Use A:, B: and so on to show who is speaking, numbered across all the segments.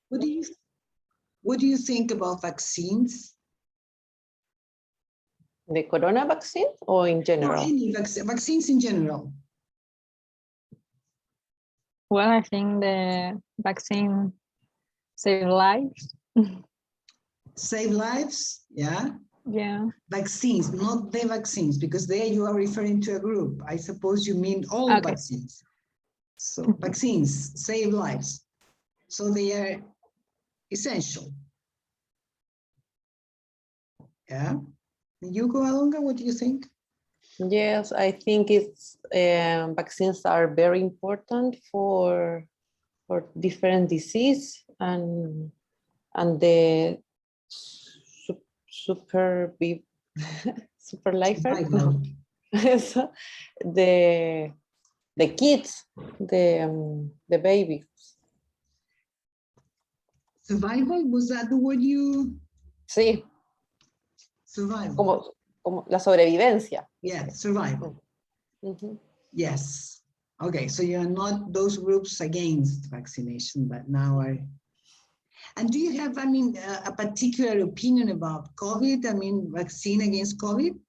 A: What do you think about vaccines?
B: The corona vaccine or in
A: Or
B: general?
A: any vaccines in general?
C: Well, I think the vaccine save lives.
A: Save lives, yeah.
C: Yeah.
A: Vaccines, not the vaccines, because there you are referring to a group. I suppose you mean all
C: Okay.
A: vaccines. So vaccines save lives. So they are essential. Yeah. You go, Alonga, what do you think?
B: Yes, I think it's vaccines are very important for different disease and the super super lifer.
A: Survival.
B: So the kids, the babies.
A: Survival, was that the word you?
B: Sí,
A: Survival.
B: como la sobrevivencia.
A: Yeah, survival.
B: Mhm.
A: Yes. Okay, so you're not those groups against vaccination, but now are. And do you have, I mean, a particular opinion about COVID? I mean, vaccine against COVID?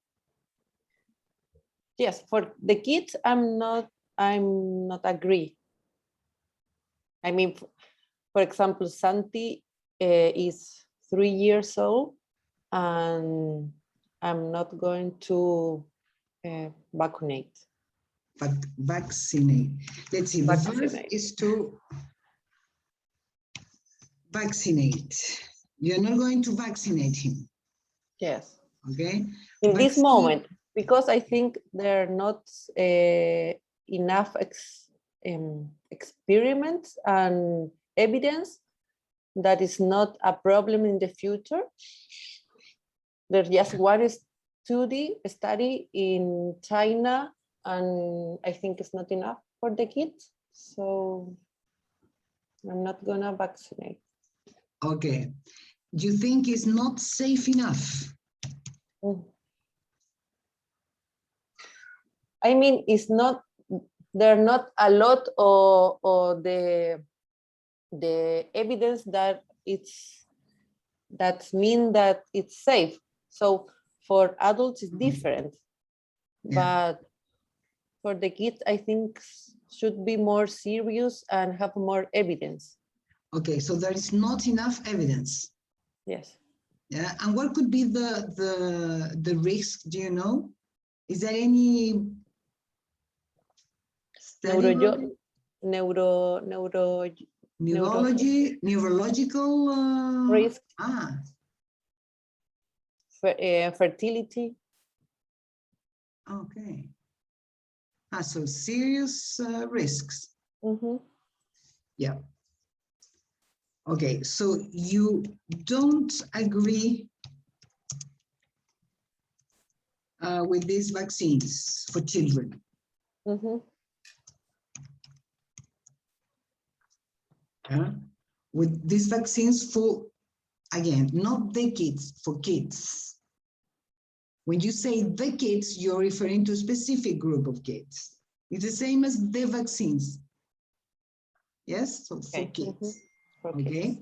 B: Yes, for the kids, I'm not agree. I mean, for example, Santi is 3 years old, and I'm not going to vaccinate.
A: Vaccinate. Let's see, the verb
B: Vaccinate.
A: is to vaccinate. You're not going to vaccinate him,
B: Yes.
A: okay?
B: In this
A: Vaccine-
B: moment, because I think there are not enough experiments and evidence that is not a problem in the future. There's just one study in China, and I think it's not enough for the kids. So I'm not gonna vaccinate.
A: Okay. Do you think it's not safe enough?
B: I mean, it's not, there are not a lot of the evidence that mean that it's safe. So for adults it's different,
A: Yeah.
B: but for the kids I think should be more serious and have more evidence.
A: Okay, so there is not enough evidence.
B: Yes.
A: Yeah, and what could be the risk? Do you know? Is there any study about it? Neurological
B: risk, fertility.
A: Okay. So serious risks.
B: Mm-hmm.
A: Yeah. Okay, so you don't agree with these vaccines for children.
B: Mm-hmm.
A: With these vaccines for, again, not the kids, for kids. When you say the kids, you're referring to a specific group of kids. It's the same as the vaccines. Yes, so for kids. Mm-hmm. For okay. Kids.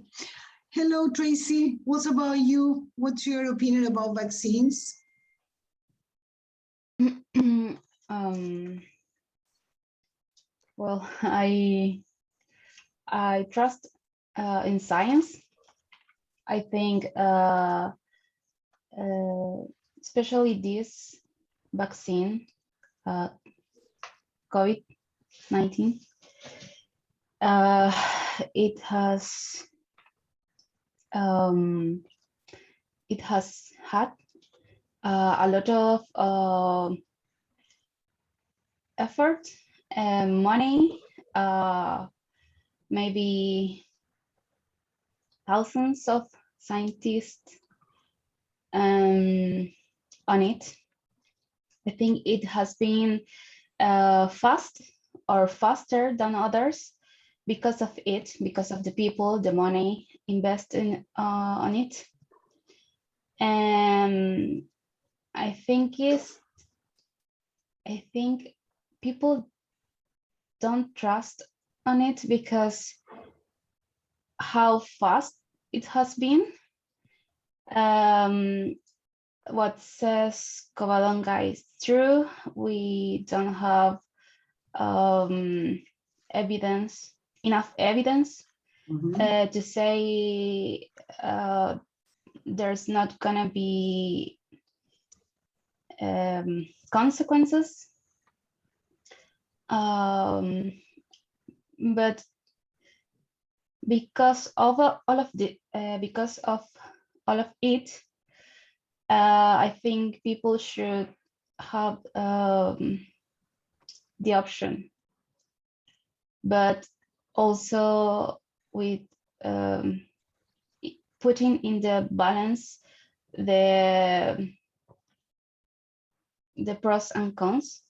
A: Hello, Tracy. What about you? What's your opinion about vaccines?
D: Well, I trust in science. I think especially this vaccine, COVID-19, it has had a lot of effort and money, maybe thousands of scientists on it. I think it has been fast or faster than others because of it, because of the people, the money invested on it. And I think people don't trust on it because how fast it has been. What says Covadonga is true. We don't have enough evidence to say there's not gonna be consequences. But because of all of it, I think people should have the option, but also with putting in the balance the pros and cons.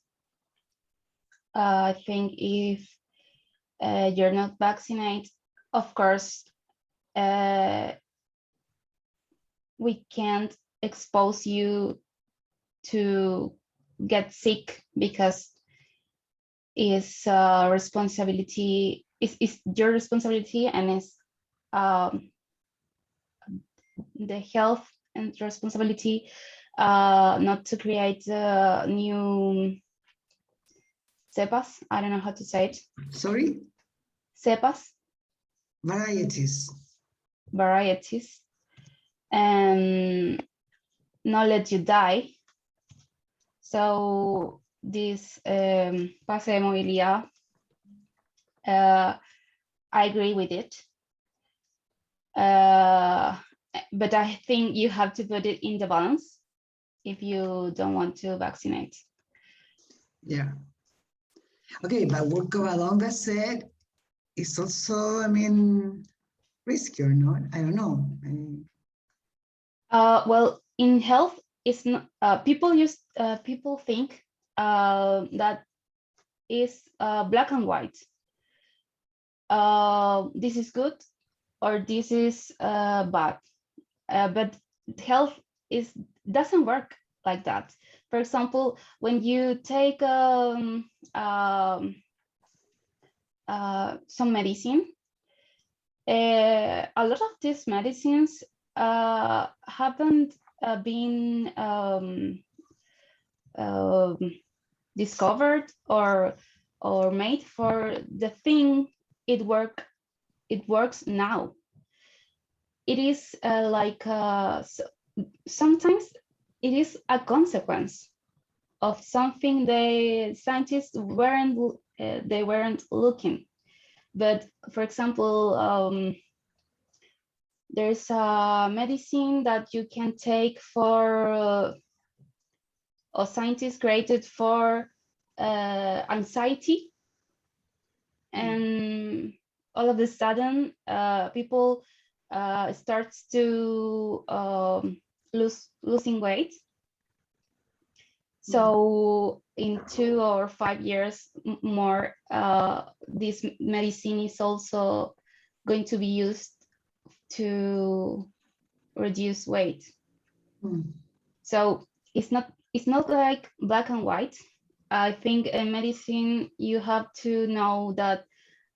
D: I think if you're not vaccinated, of course, we can't expose you to get sick because it's responsibility, is your responsibility, and it's the health and responsibility not to create new cepas. I don't know how to say it.
A: Sorry?
D: Cepas.
A: Varieties.
D: And not let you die. So this pase de movilidad, I agree with it. But I think you have to put it in the balance if you don't want to vaccinate.
A: Yeah. Okay, but what Covadonga said is also, I mean, risky or not? I don't know.
D: Well, in health, it's not. People think that is black and white. This is good, or this is bad. But health doesn't work like that. For example, when you take some medicine, a lot of these medicines haven't been discovered or made for the thing it works now. It is sometimes it is a consequence of something the scientists weren't looking. But for example, there's a medicine that you can take for or scientists created for anxiety, and all of a sudden people starts to losing weight. So in 2 or 5 years more, this medicine is also going to be used to reduce weight. So it's not like black and white. I think in medicine you have to know that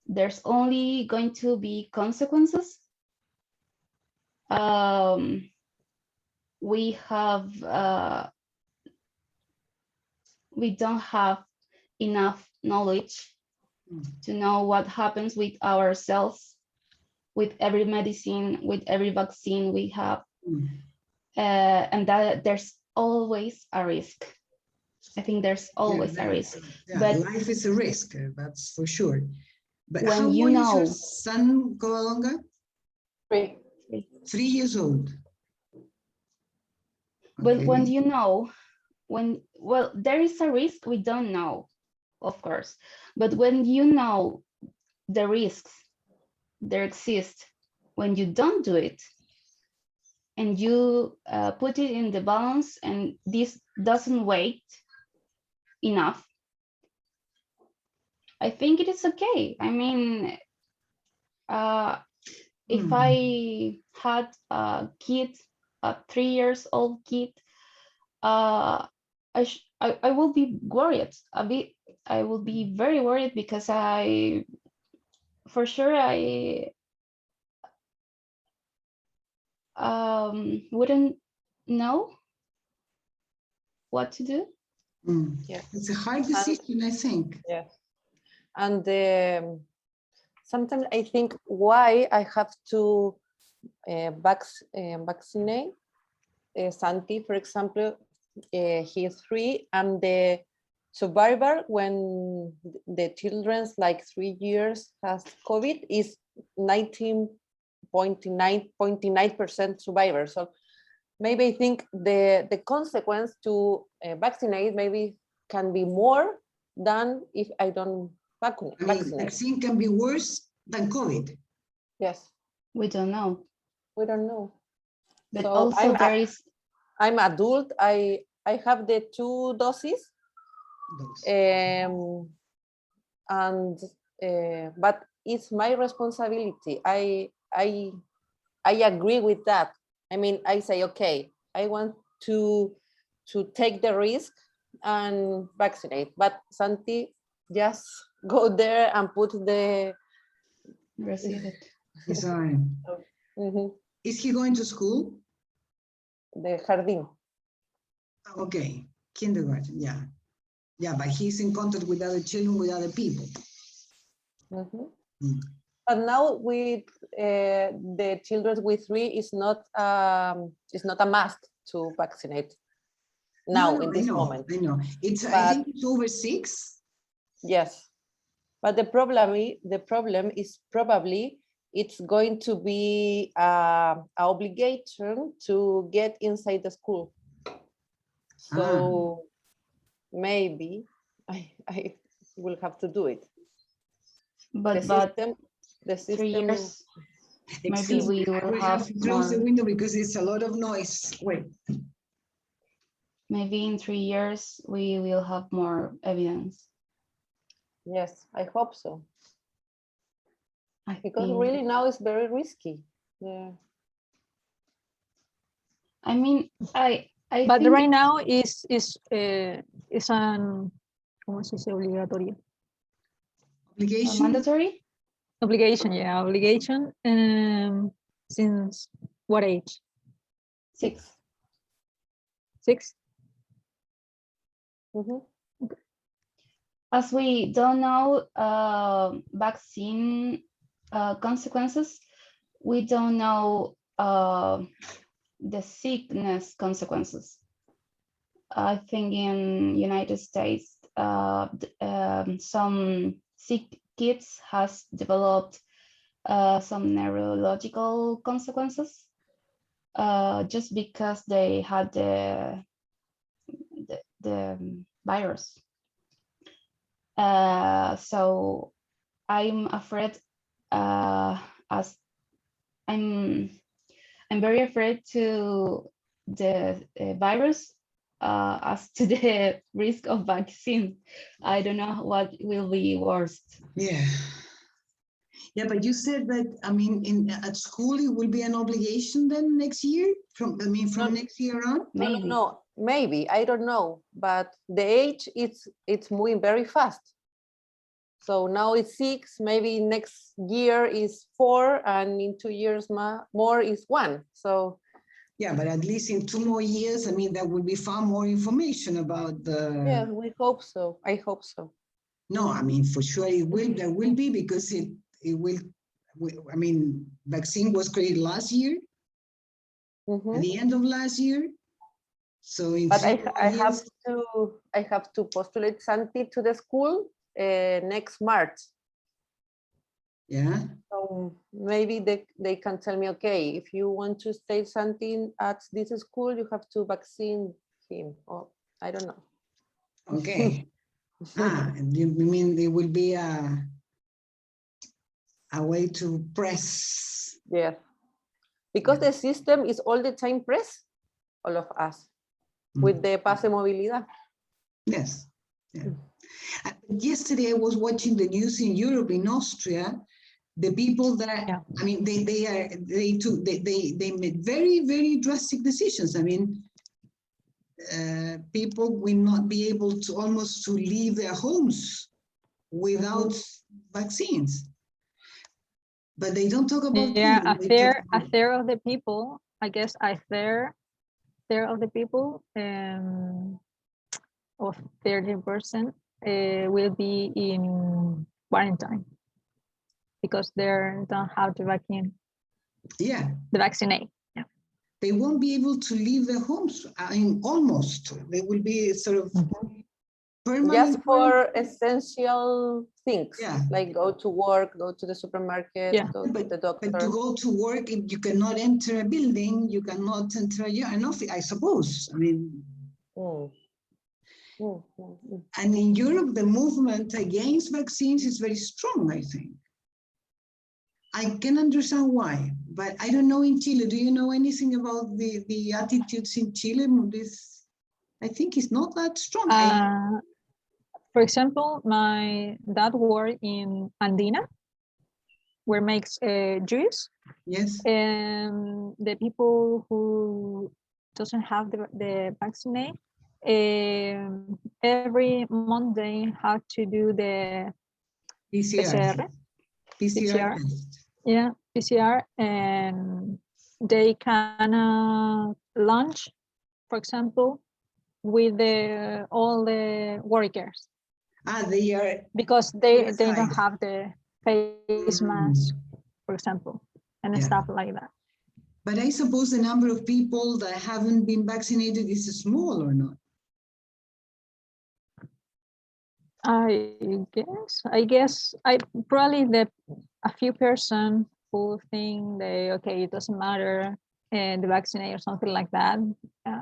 D: there's only going to be consequences. We don't have enough knowledge to know what happens with our cells, with every medicine, with every vaccine we have, and that there's always a risk. I think there's always a risk.
A: Yeah,
D: but
A: life is a risk, that's for sure. But
D: when
A: how
D: you
A: old is
D: know,
A: your son, Covadonga?
B: 3.
A: 3 years old.
D: but when
A: Okay.
D: you know, well, there is a risk we don't know, of course, but when you know the risks there exist, when you don't do it and you put it in the balance and this doesn't weigh enough, I think it is okay. I mean, if I had a kid, a 3-year-old kid, I will be worried a bit. I will be very worried because for sure wouldn't know what to do.
B: Yes.
A: It's a hard decision, I think.
B: Yes. And sometimes I think why I have to vaccinate Santi, for example, he is 3, and the survivor when the children's like 3 years has COVID is 19.9% survivor. So maybe I think the consequence to vaccinate maybe can be more than if I don't vaccinate.
A: I mean, vaccine can be worse than COVID.
B: Yes,
D: We don't know.
B: we don't know.
D: But
B: So
D: also there is,
B: I'm adult. I have the 2 doses. And but it's my responsibility. I agree with that. I mean, I say, okay, I want to take the risk and vaccinate, but Santi just go there and put the
D: receive it.
A: It's all right. Is he going to school?
B: the jardín.
A: Okay, kindergarten, yeah. Yeah, but he's in contact with other children, with other people.
B: But now with the children with 3 is not a must to vaccinate now in this moment.
A: I know. It's I
B: But-
A: think it's over 6.
B: Yes, but the problem is probably it's going to be an obligation to get inside the school. So maybe I will have to do it.
D: But
B: The
D: 3
B: system.
D: years, maybe
A: Excuse
D: we
A: me, I
D: will
A: will
D: have
A: to close the
D: more.
A: window because it's a lot of noise. Wait.
D: Maybe in 3 years we will have more evidence.
B: Yes, I hope so.
D: I
B: Because
D: think.
B: really now it's very risky. Yeah.
D: I mean, I
C: But
D: think
C: right now is an ¿cómo se dice? Obligatorio.
A: Obligation?
D: mandatory.
C: Obligation, yeah, obligation. Since what age?
D: 6.
C: 6?
D: As we don't know vaccine consequences, we don't know the sickness consequences. I think in United States, some sick kids has developed some neurological consequences just because they had the virus. So I'm afraid, as I'm very afraid to the virus as to the risk of vaccine. I don't know what will be worst.
A: Yeah. Yeah, but you said that, I mean, at school, it will be an obligation then next year? From next year on?
D: Maybe.
B: No, maybe, I don't know. But the age, it's moving very fast. So now it's 6, maybe next year is 4, and in 2 years more is 1. So
A: Yeah, but at least in 2 more years, I mean, there will be far more information about the.
B: yeah, we hope so. I hope so.
A: No, I mean, for sure it will. There will be, because it will. I mean, vaccine was created last year, at the end of last year. So in
B: But
A: 3 more years,
B: I have to postulate Santi to the school next March.
A: yeah.
B: So maybe they can tell me, okay, if you want to stay Santi at this school, you have to vaccine him. Or I don't know.
A: Okay. And you mean there will be a way to press?
B: Yeah, because the system is all the time press all of us with the pase movilidad.
A: Yes. Yeah. Yesterday I was watching the news in Europe, in Austria. The people that I mean, they made very, very drastic decisions. I mean, people will not be able to almost to leave their homes without vaccines. But they don't talk about
C: Yeah,
A: children,
C: a third of the people I guess a third of the people, of 30%, will be in quarantine because they don't have the vaccine.
A: Yeah,
C: The vaccinate. Yeah.
A: they won't be able to leave their homes. I mean, almost. They will be sort of permanent.
B: Just for essential things,
A: Yeah.
B: like go to work, go to the supermarket,
C: Yeah.
B: go to the doctor.
A: But to go to work, if you cannot enter a building, you cannot enter an office, I suppose. I mean, and in Europe, the movement against vaccines is very strong, I think. I can understand why, but I don't know in Chile. Do you know anything about the attitudes in Chile? This, I think, is not that strong.
C: For example, my dad worked in Andina, where makes juice.
A: Yes.
C: And the people who doesn't have the vaccinate, every Monday have to do the
A: PCR.
C: PCR.
A: Test.
C: Yeah, PCR, and they can lunch, for example, with all the workers.
A: They are,
C: because they don't
A: outside.
C: have the face mask, for example, and
A: Yeah.
C: stuff like that.
A: But I suppose the number of people that haven't been vaccinated is small or not?
C: I guess I probably a few person who think okay, it doesn't matter, and the vaccinate or something like that.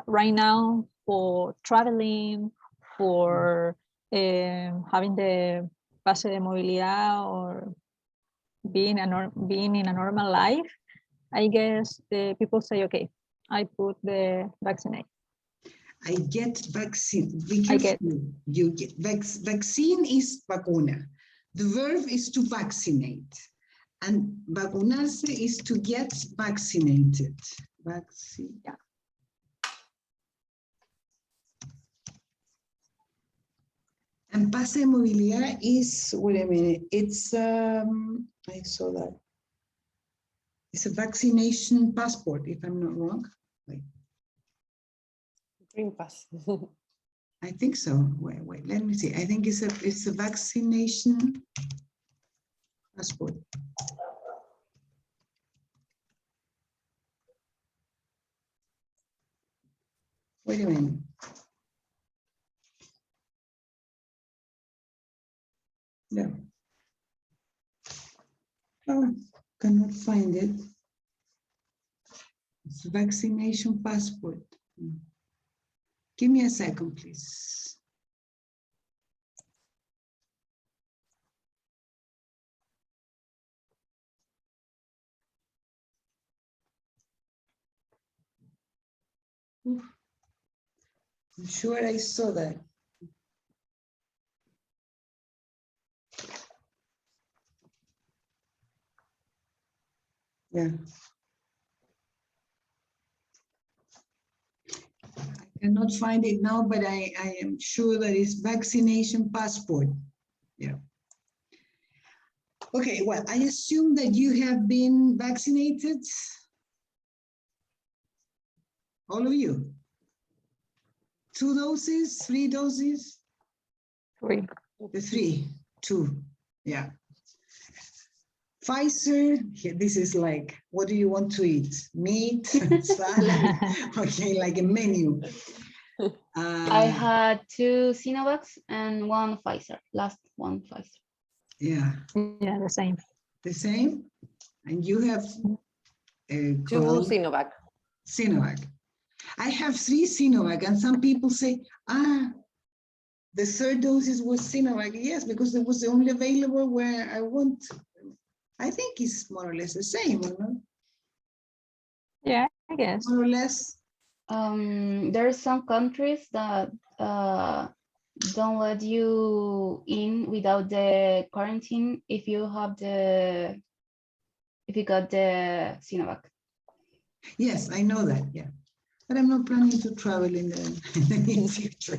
C: Right now, for traveling, for having the pase de movilidad, or being in a normal life, I guess the people say, okay, I put the vaccinate.
A: I get vaccine. Be careful. You get vaccine is vacuna. The verb is to vaccinate, and vacunarse is to get vaccinated. Vaccine. Yeah. And pase de movilidad is, wait a minute, it's, I saw that. It's a vaccination passport, if I'm not wrong. Wait.
B: Green pass.
A: I think so. Wait, let me see. I think it's a vaccination passport. Wait a minute. No. Oh, cannot find it. It's a vaccination passport. Give me a second, please. I'm sure I saw that. Yeah. I cannot find it now, but I am sure that it's vaccination passport. Yeah. Okay, well, I assume that you have been vaccinated. All of you. 2 doses, 3 doses?
C: 3.
A: The 3, 2, yeah. Pfizer, this is like, what do you want to eat? Meat, salad, okay, like a menu.
D: I had 2 Sinovacs and 1 Pfizer, last one Pfizer.
A: Yeah.
C: Yeah, the same.
A: The same? And you have
B: 2 Sinovac.
A: Sinovac. I have 3 Sinovac, and some people say, the 3rd doses was Sinovac. Yes, because it was the only available where I want. I think it's more or less the same, or not?
C: Yeah, I guess.
A: More or less.
D: There are some countries that don't let you in without the quarantine if you got the Sinovac.
A: Yes, I know that, yeah. But I'm not planning to travel in the near future.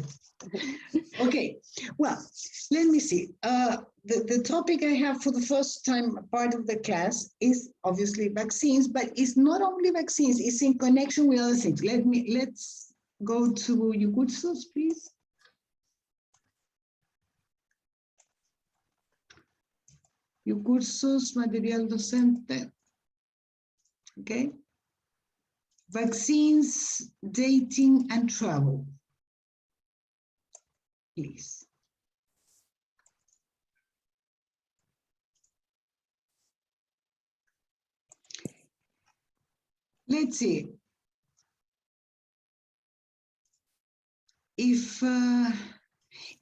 A: Okay, well, let me see. the topic I have for the first time part of the class is obviously vaccines, but it's not only vaccines, it's in connection with other things. Let's go to your cursos, please. Your cursos, material docente. Okay. Vaccines, dating, and travel. Please. Let's see. If,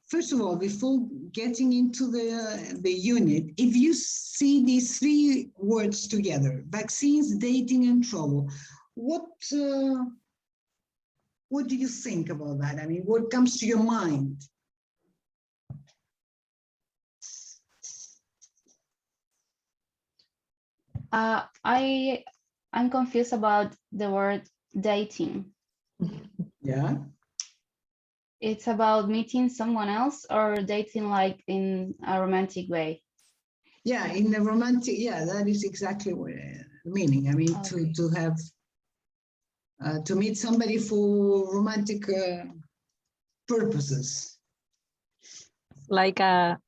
A: first of all, before getting into the unit, if you see these three words together, vaccines, dating, and travel, what do you think about that? I mean, what comes to your mind?
D: I'm confused about the word dating.
A: Yeah.
D: It's about meeting someone else or dating like in a romantic way?
A: Yeah, in a romantic, yeah, that is exactly what the meaning. I mean,
D: Okay.
A: to have, to meet somebody for romantic purposes.
C: Like a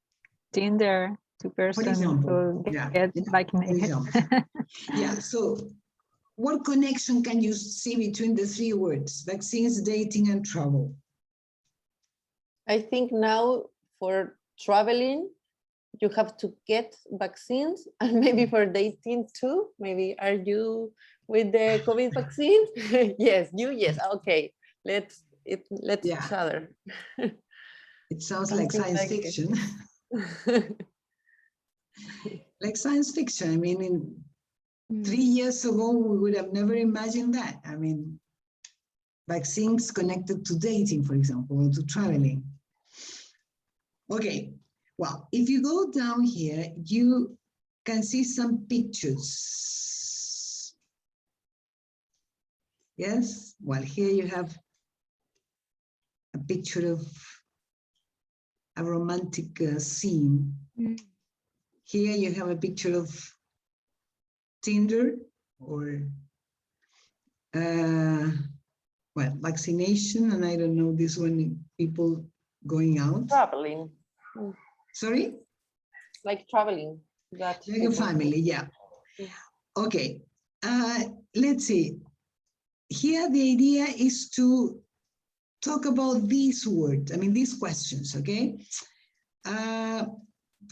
C: Tinder to
A: For
C: person
A: example,
C: to
A: yeah,
C: get
A: for
C: vaccinated.
A: example. Yeah, so what connection can you see between the three words, vaccines, dating, and travel?
B: I think now for traveling, you have to get vaccines, and maybe for dating too. Maybe are you with the COVID vaccine? Yes, yes. Okay, let's
A: Yeah.
B: each other.
A: It sounds like
B: Something
A: science
B: like it.
A: fiction. Like science fiction. I mean, in 3 years ago, we would have never imagined that. I mean, vaccines connected to dating, for example, or to traveling. Okay, well, if you go down here, you can see some pictures. Yes, well, here you have a picture of a romantic scene. Here you have a picture of Tinder or well, vaccination, and I don't know this one, people going out.
B: Traveling.
A: Sorry?
B: Like traveling. That
A: Like a family, yeah. Okay, let's see. Here the idea is to talk about these words, I mean, these questions, okay?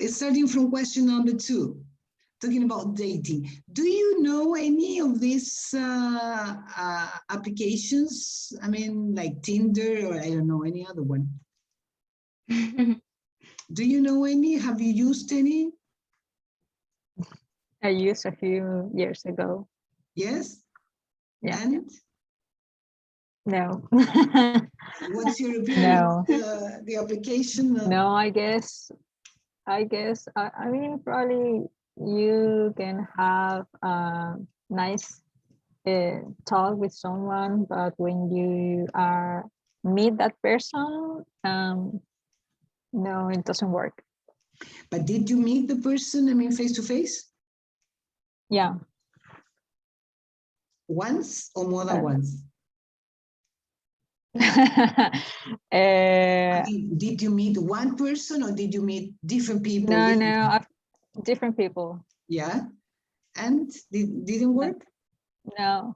A: Starting from question number 2, talking about dating. Do you know any of these applications? I mean, like Tinder, or I don't know, any other one. Do you know any? Have you used any?
C: I used a few years ago.
A: Yes?
C: Yeah.
A: And
C: No.
A: what's your opinion
C: No.
A: of the application?
C: No, I mean, probably you can have a nice talk with someone, but when you meet that person, no, it doesn't work.
A: But did you meet the person, I mean, face to face?
C: Yeah.
A: Once or more than once? I mean, did you meet one person or did you meet different people?
C: No, different people.
A: Yeah, and didn't work?
C: No.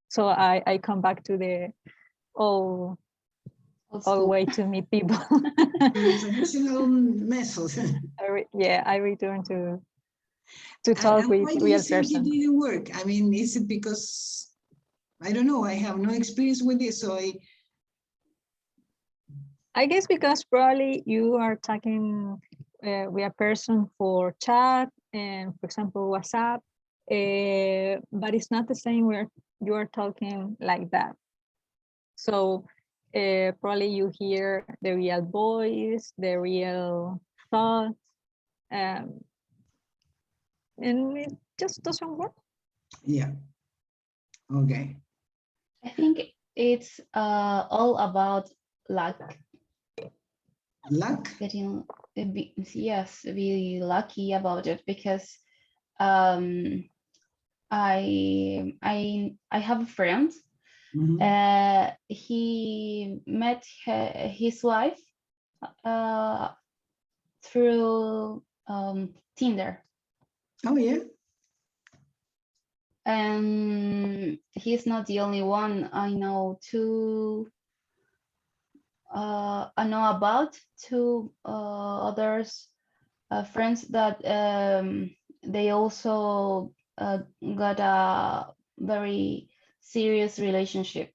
C: So I come back to the old way to meet people.
A: Traditional method.
C: I return to talk
A: and
C: with
A: why do you
C: real
A: think
C: person.
A: it didn't work? I mean, is it because, I don't know, I have no experience with this, so
C: I guess because probably you are talking with a person for chat and, for example, WhatsApp, but it's not the same where you are talking like that. So probably you hear the real voice, the real thoughts, and it just doesn't work.
A: yeah. Okay.
D: I think it's all about luck.
A: Luck?
D: getting yes, be lucky about it, because I have a friend.
A: Mhm.
D: He met his wife through Tinder,
A: Oh, yeah.
D: and he's not the only one. I know I know about two others friends that they also got a very serious relationship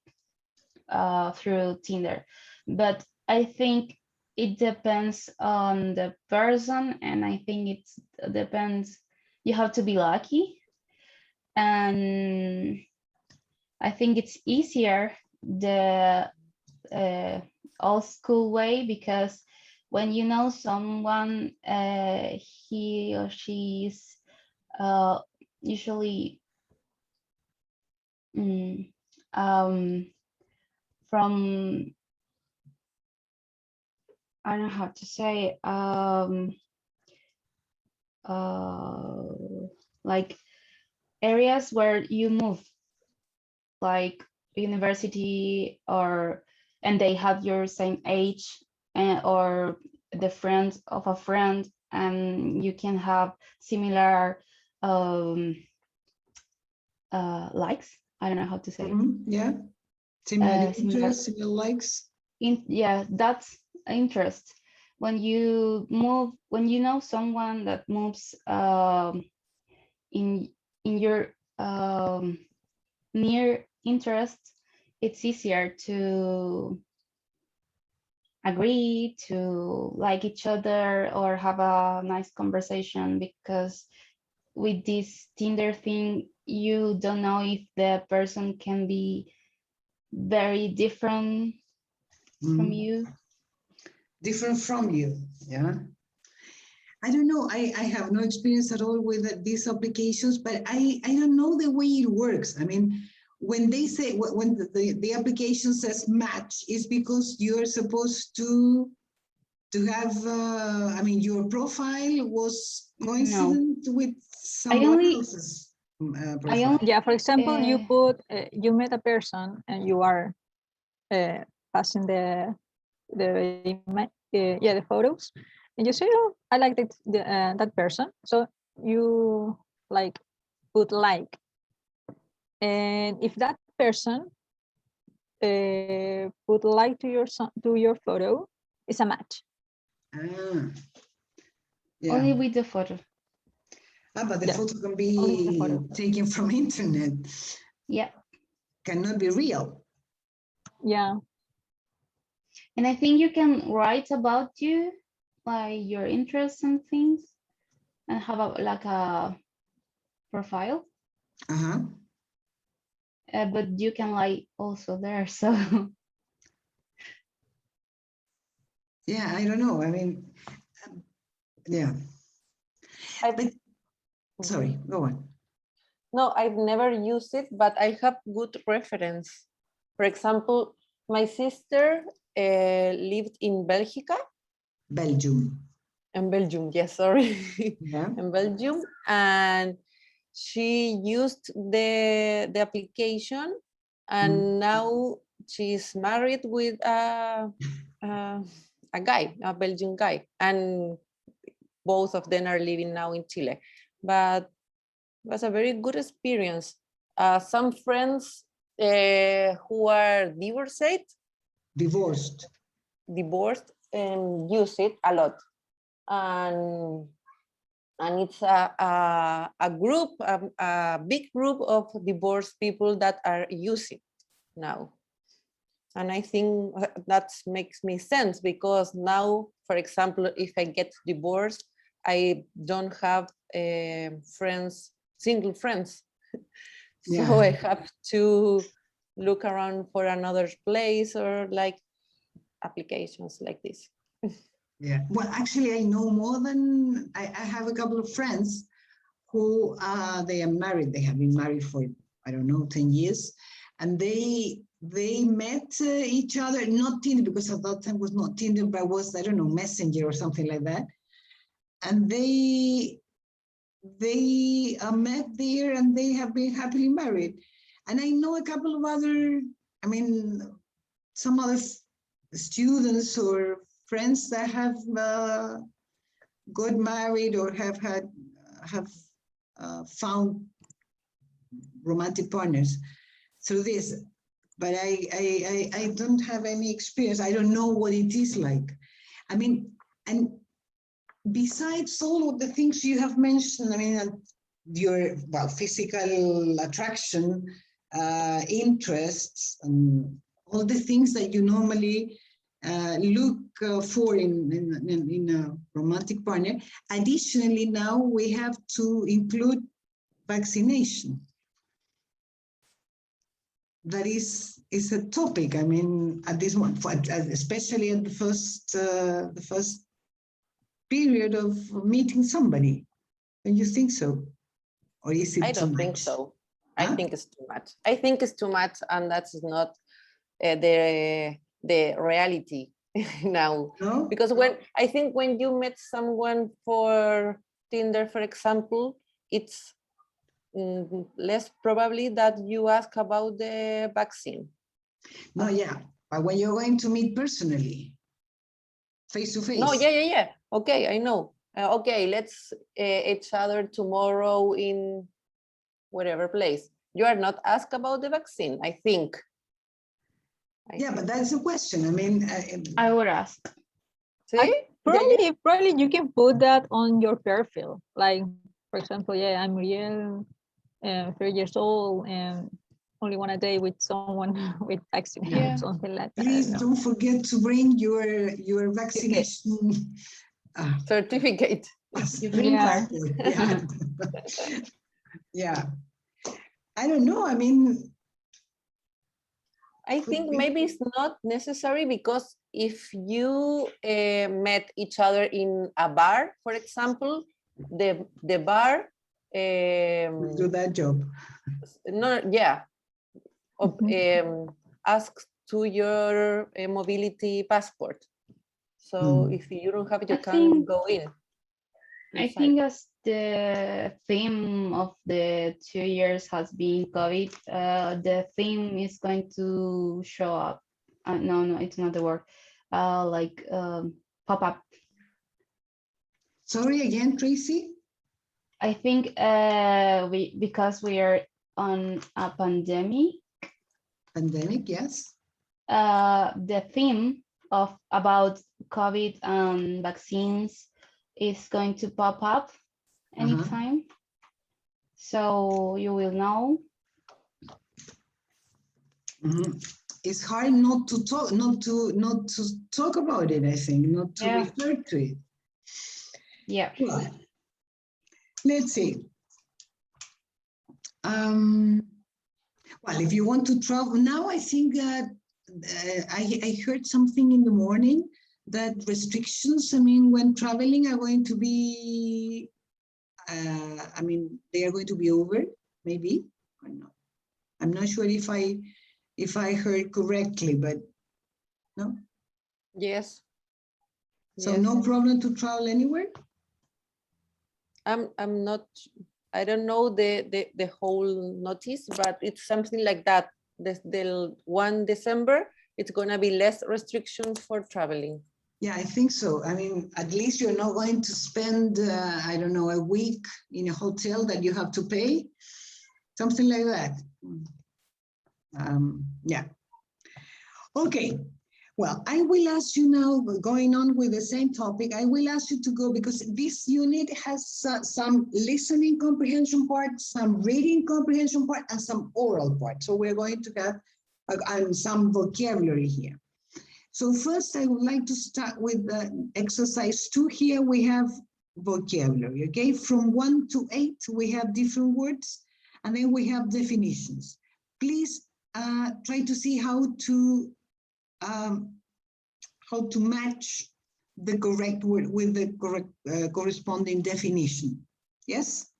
D: through Tinder. But I think it depends on the person, and I think it depends. You have to be lucky, and I think it's easier the old school way, because when you know someone, he or she is usually from, I don't know how to say, like areas where you move, like university, and they have your same age, or the friend of a friend, and you can have similar likes. I don't know how to say it.
A: Yeah. Similar
D: Similar
A: interests, similar likes.
D: yeah, that's interest. When you know someone that moves in your near interest, it's easier to agree to like each other or have a nice conversation, because with this Tinder thing, you don't know if the person can be very different from you.
A: Different from you, yeah. I don't know. I have no experience at all with these applications, but I don't know the way it works. I mean, when they say, when the application says match, is because you're supposed to have, I mean, your profile was coincident with someone else's profile.
C: Yeah, for example, you
D: Uh,
C: put you met a person and you are passing the the photos, and you say, oh, I like that person, so you like put like, and if that person put like to your photo, it's a match.
A: Ah, yeah.
D: Only with the photo.
A: But the
C: Yeah,
A: photo can
C: only the
A: be
C: photo.
A: taken from internet.
D: Yeah.
A: Cannot be real.
C: Yeah.
D: And I think you can write about you, like your interests and things, and have like a profile.
A: Uh-huh.
D: But you can like also there, so.
A: Yeah, I don't know. I mean, yeah. But, sorry, go on.
B: No, I've never used it, but I have good reference. For example, my sister lived in
A: Belgium.
B: In Belgium, yes, sorry.
A: Yeah.
B: In Belgium, and she used the application, and now she's married with a guy, a Belgian guy, and both of them are living now in Chile. But it was a very good experience. Some friends who are
A: Divorced.
B: divorced, and use it a lot. And it's a group, a big group of divorced people that are using now. And I think that makes me sense, because now, for example, if I get divorced, I don't have friends, single friends.
A: Yeah.
B: So I have to look around for another place, or like applications like this.
A: Yeah. Well, actually, I know more than, I have a couple of friends who they are married. They have been married for, I don't know, 10 years. And they they met each other, not Tinder, because at that time was not Tinder, but was, I don't know, Messenger or something like that. And they met there and they have been happily married. And I know a couple of other, I mean, some other students or friends that have got married or have found romantic partners through this. But I don't have any experience. I don't know what it is like. I mean, and besides all of the things you have mentioned, I mean, your, well, physical attraction, interests, and all the things that you normally look for in a romantic partner. Additionally, now we have to include vaccination. That is a topic. I mean, at this one, especially at the first period of meeting somebody. Don't you think so? Or is it
B: I don't think so. Huh? I think it's too much. I think it's too much, and that's not the reality now.
A: No?
B: Because I think when you met someone for Tinder, for example, it's less probably that you ask about the vaccine.
A: No, yeah, but when you're going to meet personally, face to face.
B: No, yeah. Okay, I know. Okay, let's each other tomorrow in whatever place. You are not asked about the vaccine, I think.
A: Yeah, but that's the question. I mean,
D: I would ask.
B: See?
C: Probably you can put that on your profile. Like, for example, yeah, I'm real, 30 years old, and only want a day with someone with vaccination,
D: Yeah.
C: something like that.
A: Please don't forget to bring your vaccination
B: certificate.
D: You bring her.
A: Yeah. Yeah. I don't know. I mean,
B: I think maybe it's not necessary, because if you met each other in a bar, for example, the bar
A: do that job.
B: no, yeah, asks to your mobility passport. So if you don't have it, you can't go in.
D: I think as the theme of the 2 years has been COVID, the theme is going to show up. No, it's not the word. Like pop up.
A: Sorry again, Tracy.
D: I think because we are on a pandemic.
A: Pandemic, yes.
D: The theme about COVID and vaccines is going to pop up anytime. So you will know.
A: It's hard not to talk, not to talk about it, I think, not to refer to it.
D: Yeah.
A: Well, let's see. Well, if you want to travel now, I think that I heard something in the morning that restrictions, I mean, when traveling are going to be, I mean, they are going to be over, maybe, or not. I'm not sure if I heard correctly, but no?
B: Yes.
A: So
B: yes.
A: no problem to travel anywhere?
B: I'm not, I don't know the whole notice, but it's something like that. The 1 December, it's gonna be less restrictions for traveling.
A: Yeah, I think so. I mean, at least you're not going to spend, I don't know, a week in a hotel that you have to pay, something like that. Yeah. Okay. Well, I will ask you now, going on with the same topic, I will ask you to go, because this unit has some listening comprehension part, some reading comprehension part, and some oral part. So we're going to have some vocabulary here. So first, I would like to start with exercise 2. Here we have vocabulary, okay? From 1 to 8, we have different words, and then we have definitions. Please try to see how to match the correct word with the correct corresponding definition. Yes?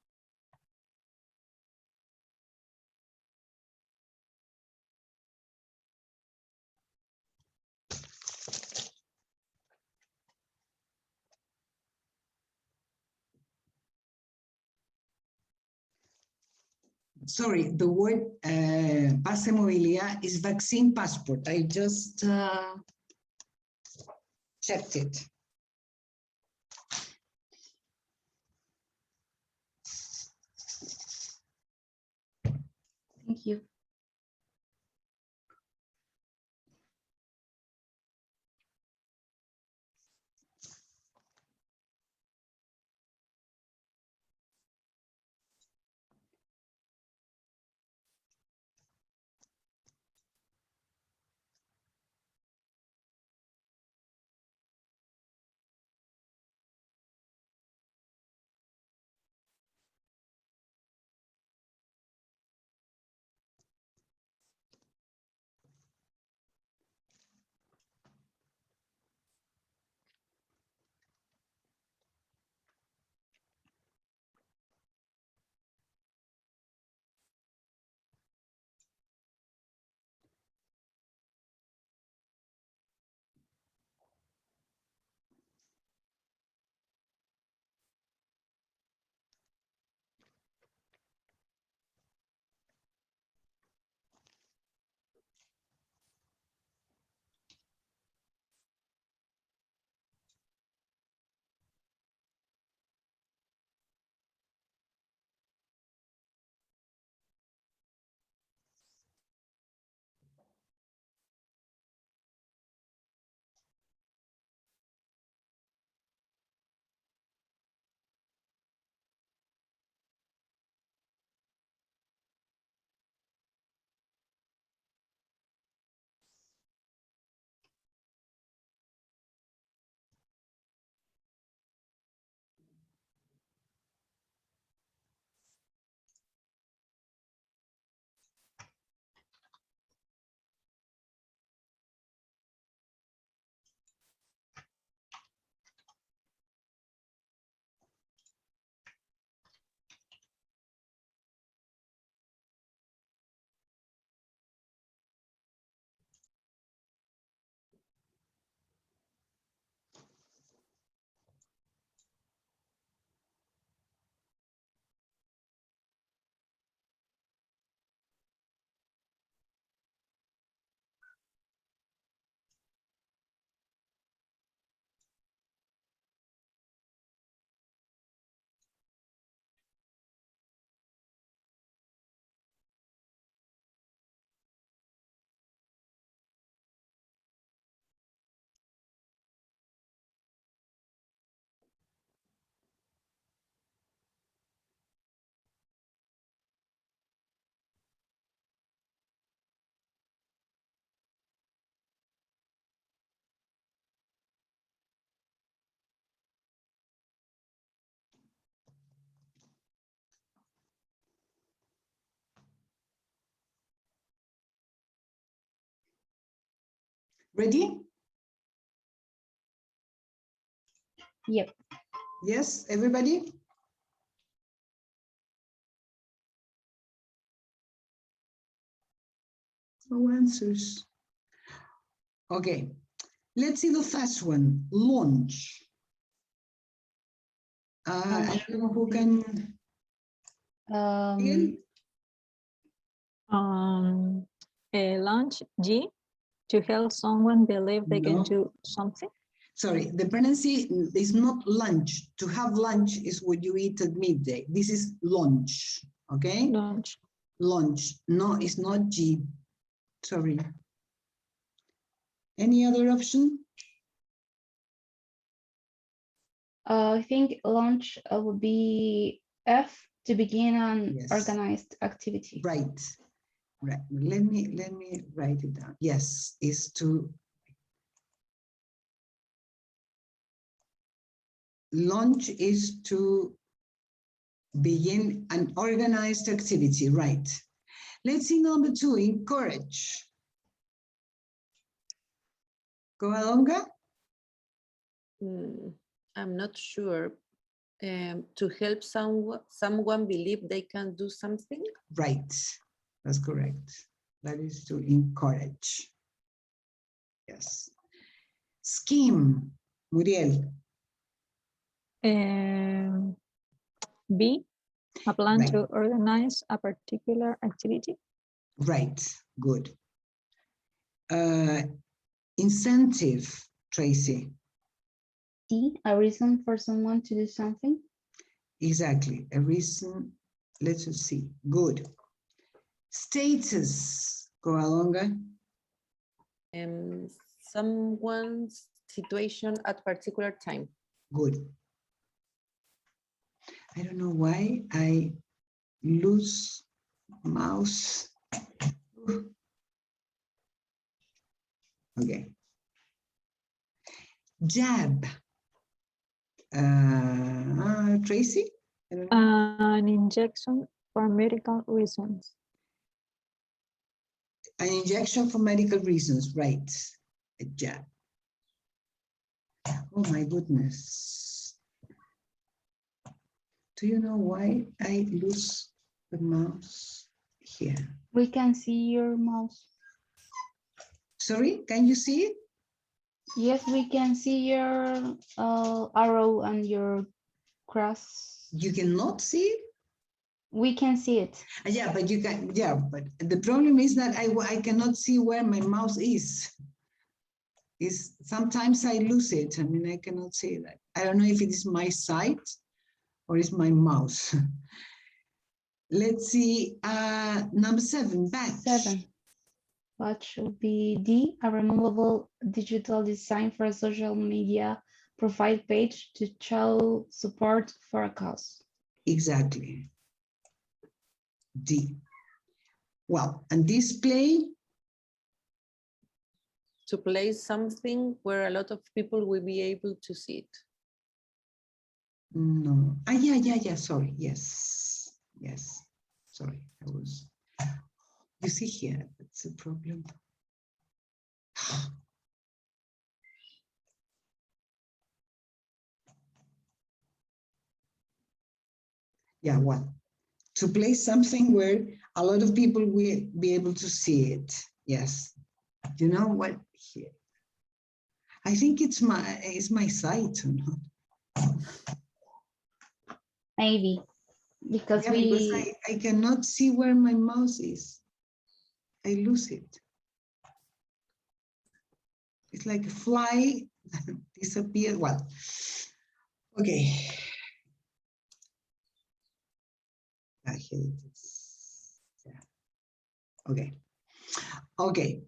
A: sorry, the word pase movilidad is vaccine passport. I just checked it.
D: Thank you.
A: Ready?
D: Yep.
A: Yes, everybody? No answers. Okay, let's see the first one, launch. I don't know who can. Again?
C: A launch G, to help someone believe they
A: No.
C: can do something.
A: Sorry, the pronunciation is not lunch. To have lunch is what you eat at midday. This is lunch, okay?
C: Launch.
A: Lunch. No, it's not G. Sorry. Any other option?
D: I think launch would be F, to begin an
A: Yes.
D: organized activity.
A: Right. Right. Let me write it down. Yes, is to launch is to begin an organized activity, right? Let's see number 2, encourage. Covadonga?
B: I'm not sure. To help someone believe they can do something.
A: Right, that's correct. That is to encourage. Yes. Scheme, Muriel.
C: B, A plan
A: Right.
C: to organize a particular activity.
A: Right, good. Incentive, Tracy.
D: D, a reason for someone to do something.
A: Exactly, a reason. Let's see. Good. Status, Coralonga.
B: Someone's situation at particular time.
A: Good. I don't know why I lose mouse. Okay. Jab. Tracy? I don't know.
C: An injection for medical reasons.
A: An injection for medical reasons, right? A jab. Oh my goodness. Do you know why I lose the mouse here?
D: We can see your mouse.
A: Sorry, can you see it?
D: Yes, we can see your arrow and your cross.
A: You cannot see it?
D: We can see it.
A: Yeah, but you can, yeah, but the problem is that I cannot see where my mouse is. Sometimes I lose it. I mean, I cannot see that. I don't know if it is my site or it's my mouse. Let's see, number 7, badge.
D: 7. What should be D, a removable digital design for a social media profile page to show support for a cause.
A: Exactly. D. Well, and display.
B: To place something where a lot of people will be able to see it.
A: No. Yeah. Sorry. Yes. Sorry. You see here, that's a problem. Yeah, well, to place something where a lot of people will be able to see it. Yes. You know what? Here. I think it's my site or not.
D: Maybe because
A: Yeah, because I cannot see where my mouse is. I lose it. It's like a fly disappeared. Well, okay. Here it is. Yeah. Okay.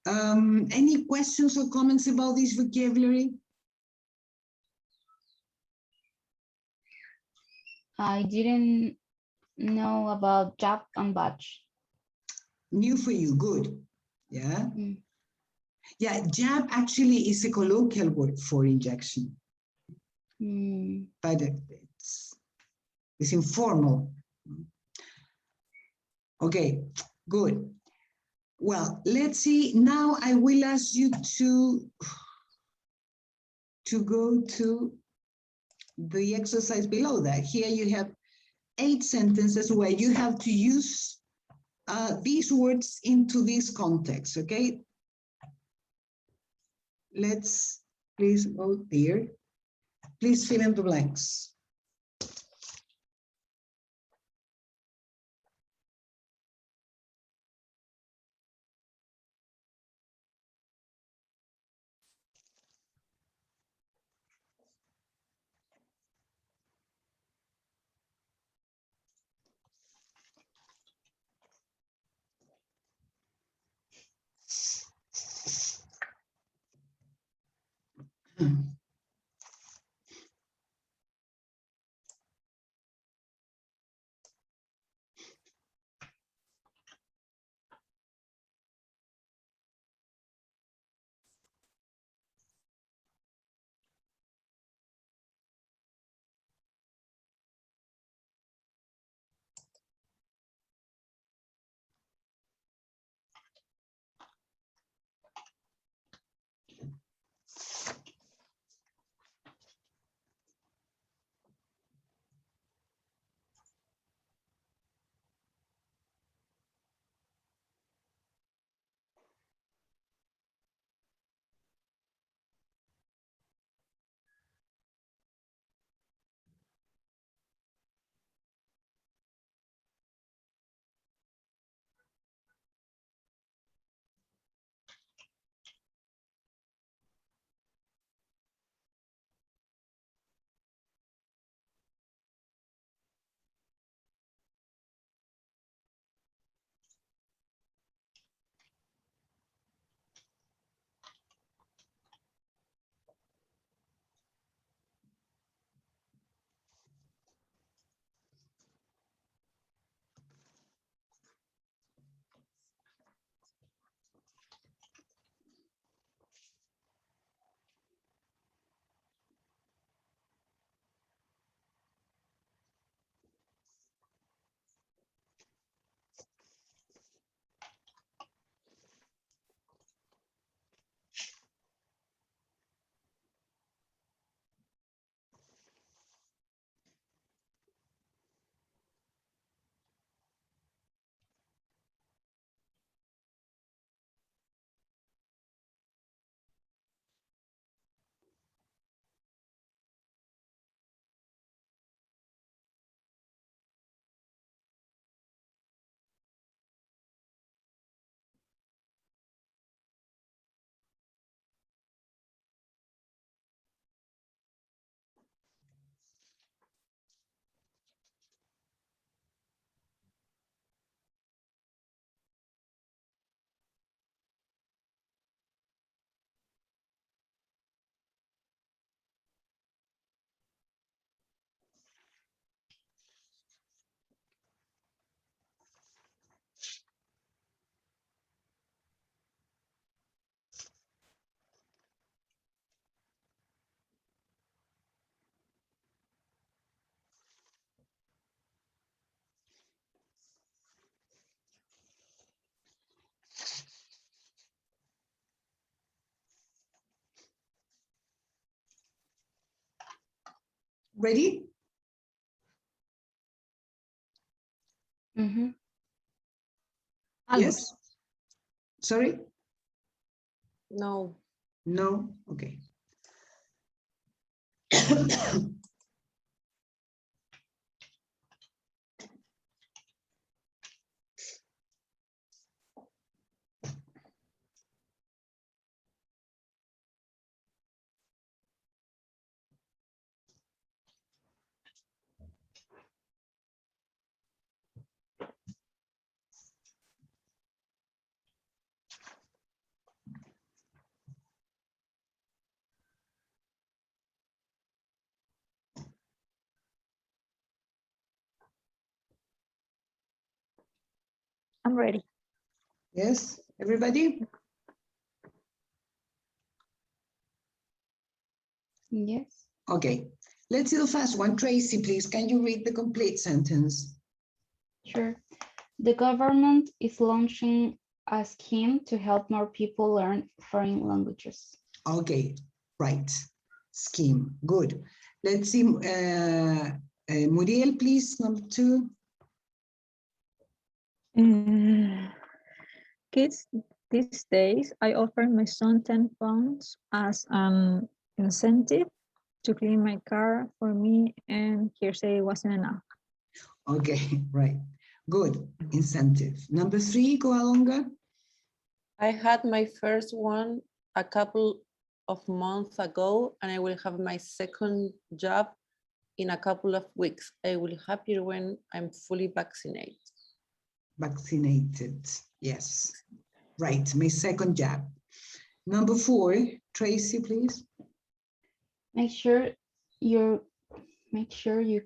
A: Any questions or comments about this vocabulary?
D: I didn't know about job and badge.
A: New for you, good. Yeah.
D: Mm.
A: Yeah, jab actually is a colloquial word for injection, but it's informal. Okay, good. Well, let's see. Now I will ask you to go to the exercise below that. Here you have 8 sentences where you have to use these words into this context, okay? Let's please go there. Please fill in the blanks. Ready?
D: Mhm.
A: Yes? Sorry?
B: No.
A: No? Okay.
C: I'm ready.
A: Yes, everybody?
D: Yes.
A: Okay, let's do the first one. Tracy, please, can you read the complete sentence?
D: Sure. The government is launching a scheme to help more people learn foreign languages.
A: Okay, right. Scheme, good. Let's see, Muriel, please, number 2.
C: Kids these days, I offer my son 10 pounds as an incentive to clean my car for me, and hearsay wasn't enough.
A: Okay, right. Good, incentive. Number 3, Koalonga.
B: I had my first one a couple of months ago, and I will have my second job in a couple of weeks. I will be happier when I'm fully vaccinated.
A: Vaccinated, yes. Right, my second jab. Number 4, Tracy, please.
D: Make sure you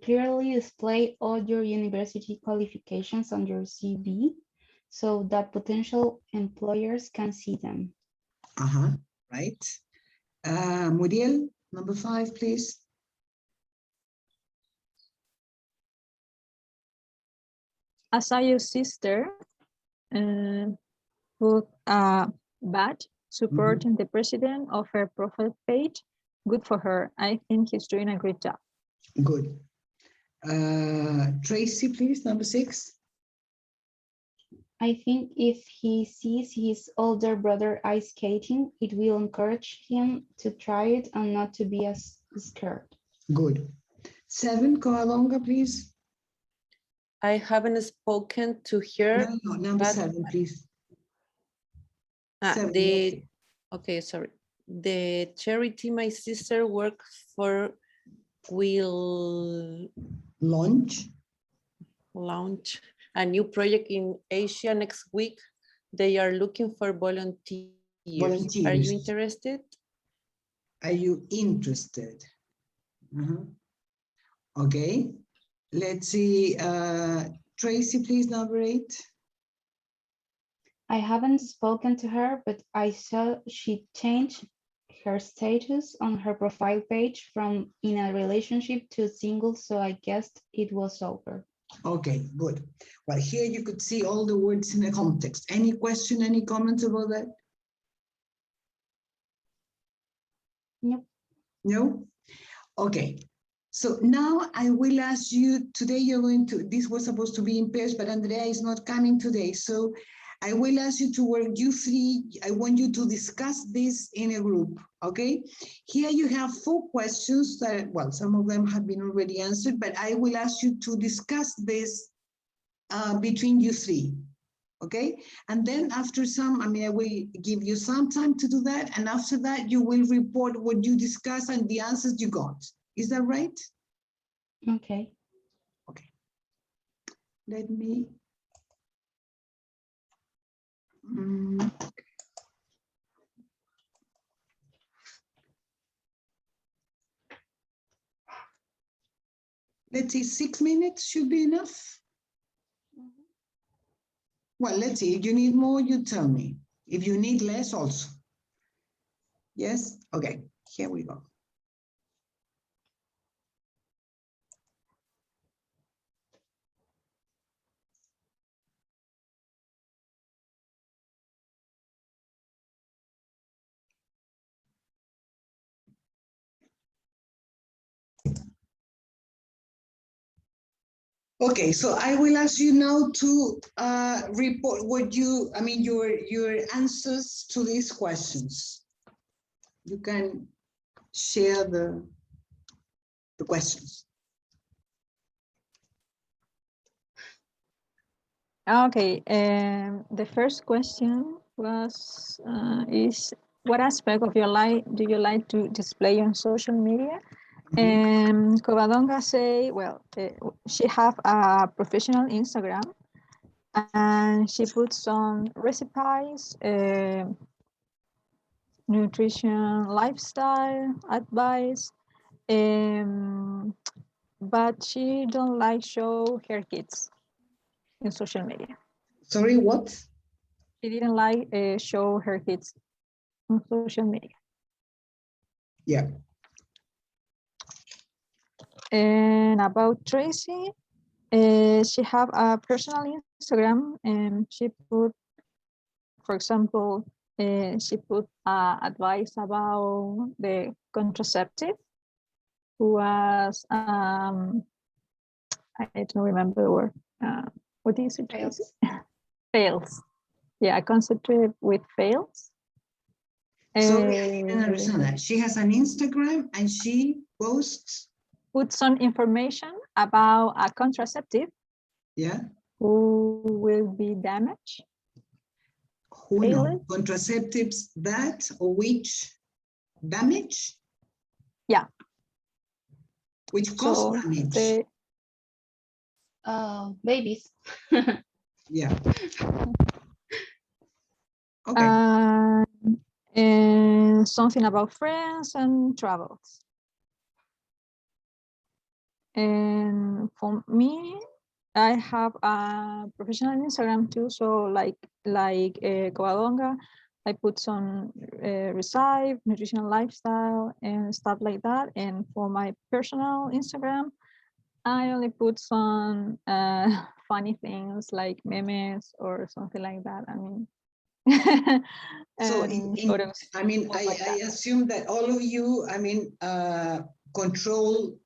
D: clearly display all your university qualifications on your CV so that potential employers can see them.
A: Right. Muriel, number 5, please.
C: As I your sister, put a badge supporting the president of her profile page. Good for her. I think he's doing a great job.
A: Good. Tracy, please, number 6.
D: I think if he sees his older brother ice skating, it will encourage him to try it and not to be as scared.
A: Good. 7, Koalonga, please.
B: I haven't spoken to her.
A: No, number
B: but-
A: 7, please.
B: Ah,
A: 7,
B: okay, sorry. The charity my sister works for will
A: launch.
B: a new project in Asia next week. They are looking for volunteers. Are
A: Volunteers.
B: you interested?
A: Are you interested? Okay. Let's see. Tracy, please, number 8.
D: I haven't spoken to her, but I saw she changed her status on her profile page from in a relationship to single, so I guessed it was over.
A: Okay, good. Well, here you could see all the words in a context. Any question, any comments about that?
D: Nope.
A: No? Okay. So now I will ask you, today you're going to, this was supposed to be in pairs, but Andrea is not coming today. So I will ask you to work, you 3, I want you to discuss this in a group, okay? Here you have 4 questions that, well, some of them have been already answered, but I will ask you to discuss this between you 3, okay? And then after some, I will give you some time to do that. And after that, you will report what you discussed and the answers you got. Is that right?
D: Okay.
A: Okay. Let me. Let's see, 6 minutes should be enough. Well, let's see, if you need more, you tell me. If you need less also. Yes? Okay, here we go. Okay, so I will ask you now to report what your answers to these questions. You can share the questions.
C: Okay, the first question was is what aspect of your life do you like to display on social media? And Covadonga say, well, she have a professional Instagram and she puts some recipes, nutrition, lifestyle advice, but she don't like show her kids in social media.
A: Sorry, what?
C: She didn't like show her kids on social media.
A: Yeah.
C: And about Tracy, she have a personal Instagram and she put, for example, she put advice about the contraceptive, who was, I don't remember the word. What is it?
D: Fails.
C: Fails. Yeah, a contraceptive with fails.
A: Sorry, I didn't understand that. She has an Instagram and she posts.
C: Put some information about a contraceptive.
A: Yeah.
C: Who will be damaged.
A: Who knows? Contraceptives that or which damage?
C: Yeah.
A: Which cause damage?
D: Babies.
A: Yeah. Okay.
C: And something about friends and travels. And for me, I have a professional Instagram too. So like Covadonga, I put some recipe, nutritional lifestyle and stuff like that. And for my personal Instagram, I only put some funny things like memes or something like that. I mean,
A: So
C: photos.
A: I assume that all of you, control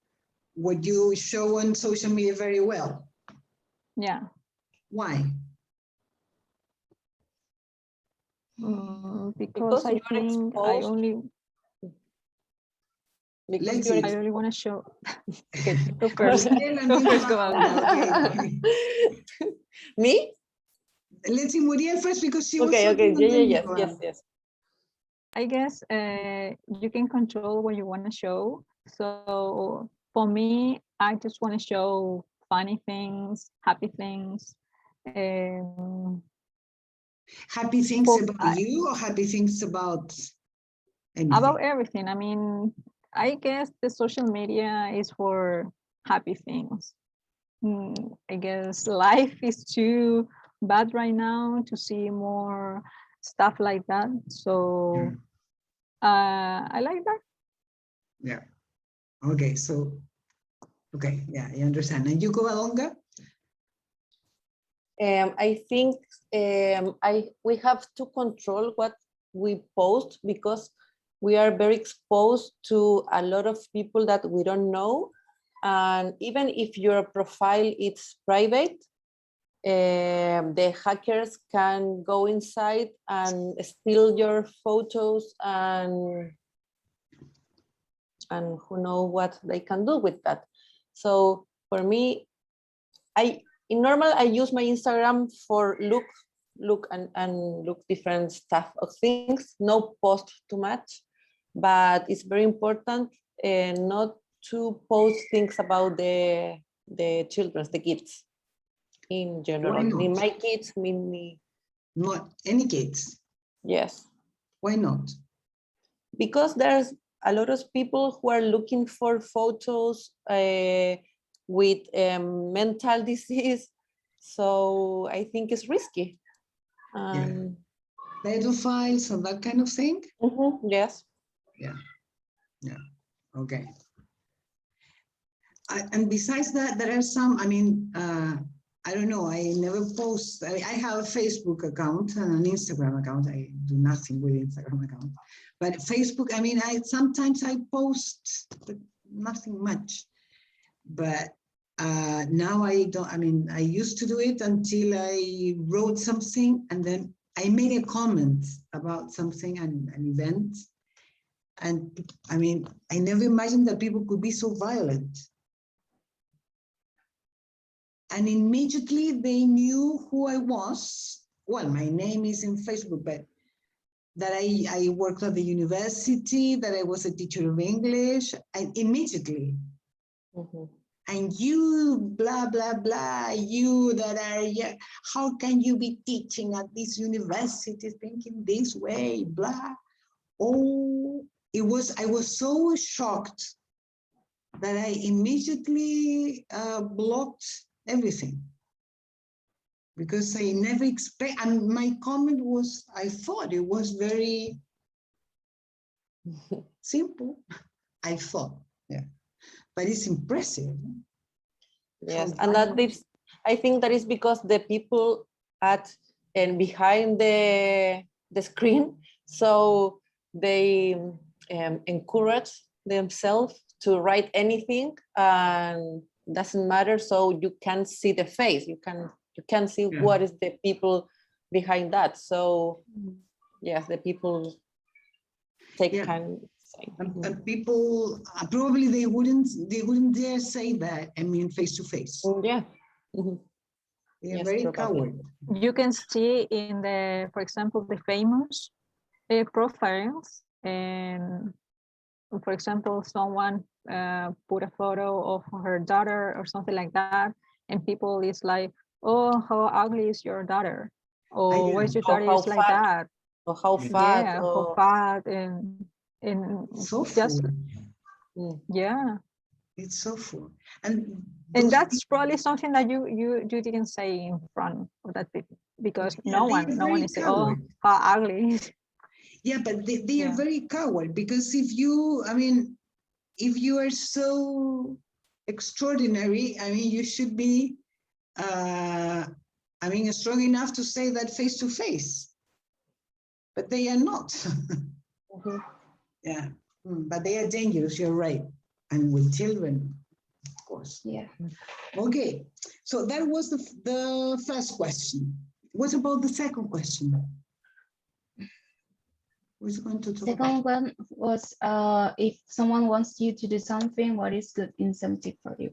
A: what you show on social media very well.
C: Yeah.
A: Why?
C: Because I think I only want to show.
B: Okay,
C: go first. Go first, go on.
B: Me?
A: Let's see Muriel first because she was
B: okay. Yes.
C: I guess you can control what you want to show. So for me, I just want to show funny things, happy things.
A: Happy things about you or happy things about anything?
C: About everything. I mean, I guess the social media is for happy things. I guess life is too bad right now to see more stuff like that. So I like that.
A: Yeah. Okay. So, okay. Yeah, I understand. And you, Covadonga?
B: I think we have to control what we post because we are very exposed to a lot of people that we don't know. And even if your profile is private, the hackers can go inside and steal your photos and who know what they can do with that. So for me, in normal, I use my Instagram for look different stuff of things, no post too much, but it's very important not to post things about the children, the kids in general. In my kids, me.
A: Not any kids?
B: Yes.
A: Why not?
B: Because there's a lot of people who are looking for photos with mental disease. So I think it's risky.
A: Pedophiles and that kind of thing?
B: Yes.
A: Yeah. Okay. And besides that, there are some, I don't know, I never post, I have a Facebook account and an Instagram account. I do nothing with Instagram account. But Facebook, sometimes I post, but nothing much. But Now I don't, I mean, I used to do it until I wrote something and then I made a comment about something and an event. And I mean, I never imagined that people could be so violent. And immediately they knew who I was. Well, my name is in Facebook, but that I worked at the university, that I was a teacher of English, and immediately.
B: Mhm.
A: And you, blah, blah, blah, you that are, yeah, how can you be teaching at this university thinking this way, blah. Oh, I was so shocked that I immediately blocked everything. Because I never expect, and my comment was, I thought it was very simple. I thought, yeah, but it's impressive.
B: Yes, and that is, I think that is because the people at and behind the screen, so they encourage themselves to write anything, and doesn't matter. So you can see the face. You can see
A: Yeah.
B: what is the people behind that. So yes, the people take
A: Yeah.
B: time.
A: And people probably they wouldn't dare say that. I mean, face to face.
B: Yeah. Mhm.
A: They're
B: Yes,
A: very
B: probably.
A: coward.
C: You can see in the, for example, the famous profiles, and for example, someone put a photo of her daughter or something like that, and people is like, "Oh, how ugly is your daughter?" Or
A: yeah.
C: "Why is your
B: How-
C: daughter
B: how
C: is like
B: fat.
C: that?"
B: Or how fat.
C: Yeah, how
B: Or,
C: fat, and
A: So
C: just
A: full.
B: Mm.
C: yeah.
A: It's so full. And
C: And
A: those
C: that's
A: people,
C: probably something that you didn't say in front of that people, because
A: yeah,
C: no
A: they're
C: one
A: very
C: is say, "Oh,
A: coward.
C: how ugly."
A: Yeah, but they are
C: Yeah.
A: very coward because if you, I mean, if you are so extraordinary, I mean, you should be, I mean, strong enough to say that face to face. But they are not.
B: Mhm.
A: Yeah, but they are dangerous. You're right, and with children, of course.
D: Yeah.
A: Okay, so that was the first question. What about the second question? Who's going to talk about?
D: Second one was if someone wants you to do something, what is good incentive for you?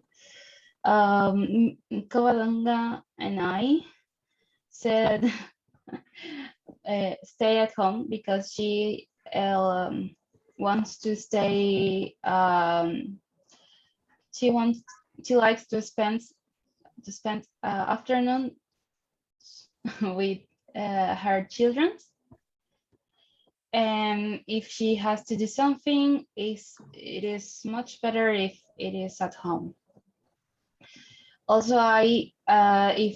D: Kawalanga and I said stay at home because she wants to stay. She likes to spend afternoon with her children. And if she has to do something, it is much better if it is at home. Also, if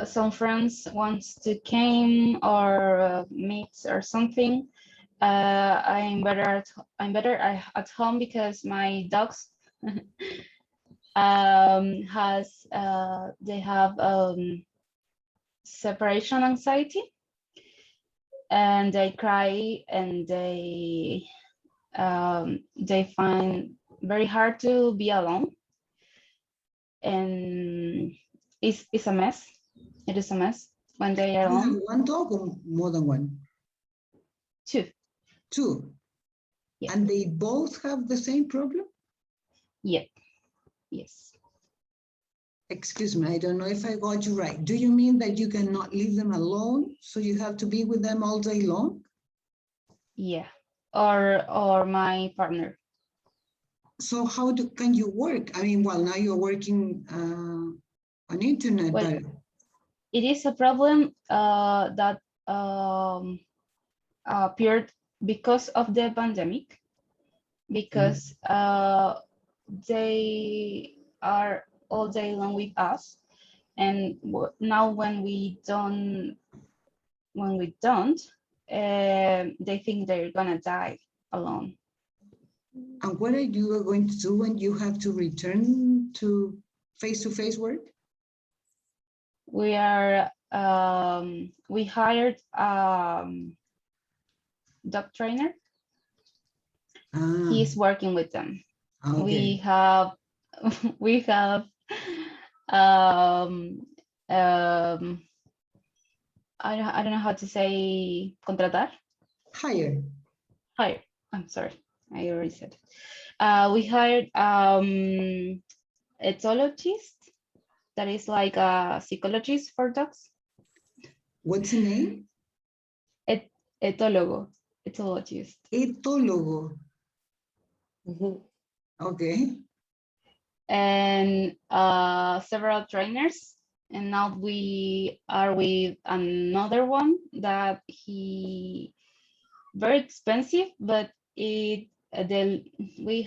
D: some friends wants to came or meet or something, I'm better at home because my dogs they have separation anxiety, and they cry, and they find very hard to be alone, and it's a mess. It is a mess when they are
A: You have
D: alone.
A: one dog or more than one?
D: Two.
A: Two.
D: Yeah.
A: And they both have the same problem?
D: Yeah. Yes.
A: Excuse me, I don't know if I got you right. Do you mean that you cannot leave them alone, so you have to be with them all day long?
D: Yeah. Or my partner.
A: So how can you work? I mean, well, now you're working on internet,
D: Well,
A: but
D: it is a problem that appeared because of the pandemic, because they are all day long with us, and now when we don't they think they're gonna die alone.
A: and what are you going to do when you have to return to face-to-face work?
D: We are we hired dog trainer.
A: Ah,
D: He's working with them.
A: okay.
D: We have we have um, um, I don't know how to say contratar.
A: Higher.
D: Hire. I'm sorry, I already said. We hired ethologist, that is like a psychologist for dogs.
A: What's the name?
D: Etólogo, ethologist.
A: Etólogo.
B: Mhm.
A: Okay.
D: And several trainers. And now we are with another one that he very expensive, but we